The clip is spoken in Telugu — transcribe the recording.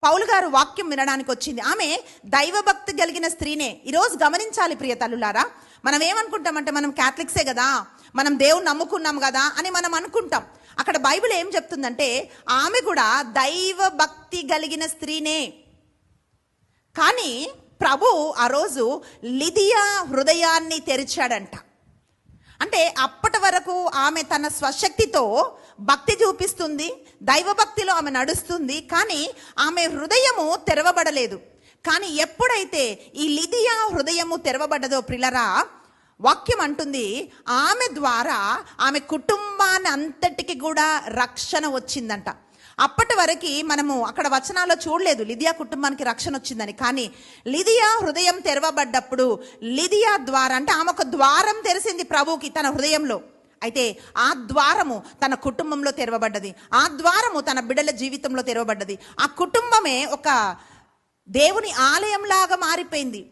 పౌలు గారు వాక్యం వినడానికి వచ్చింది. ఆమె దైవభక్తి కలిగిన స్త్రీనే. ఈరోజు గమనించాలి ప్రియ తల్లులారా, మనం ఏమనుకుంటామంటే మనం క్యాథలిక్సే కదా, మనం దేవుని నమ్ముకున్నాం కదా అని మనం అనుకుంటాం. అక్కడ బైబిల్ ఏం చెప్తుందంటే ఆమె కూడా దైవభక్తి కలిగిన స్త్రీనే. కానీ ప్రభు ఆ రోజు లిదియా హృదయాన్ని తెరిచాడంట. అంటే అప్పటి వరకు ఆమె తన స్వశక్తితో భక్తి చూపిస్తుంది, దైవభక్తిలో ఆమె నడుస్తుంది, కానీ ఆమె హృదయము తెరవబడలేదు. కానీ ఎప్పుడైతే ఈ లిదియా హృదయము తెరవబడ్డదో ప్రిలరా, వాక్యం అంటుంది ఆమె ద్వారా ఆమె కుటుంబాన్ని అంతటికి కూడా రక్షణ వచ్చిందంట. అప్పటి వరకు మనము అక్కడ వచనాల్లో చూడలేదు లిదియా కుటుంబానికి రక్షణ వచ్చిందని. కానీ లిదియా హృదయం తెరవబడ్డప్పుడు లిదియా ద్వారా, అంటే ఆమె ఒక ద్వారం తెరిసింది ప్రభువుకి తన హృదయంలో. అయితే ఆ ద్వారము తన కుటుంబంలో తెరవబడ్డది, ఆ ద్వారము తన బిడ్డల జీవితంలో తెరవబడ్డది. ఆ కుటుంబమే ఒక దేవుని ఆలయంలాగా మారిపోయింది.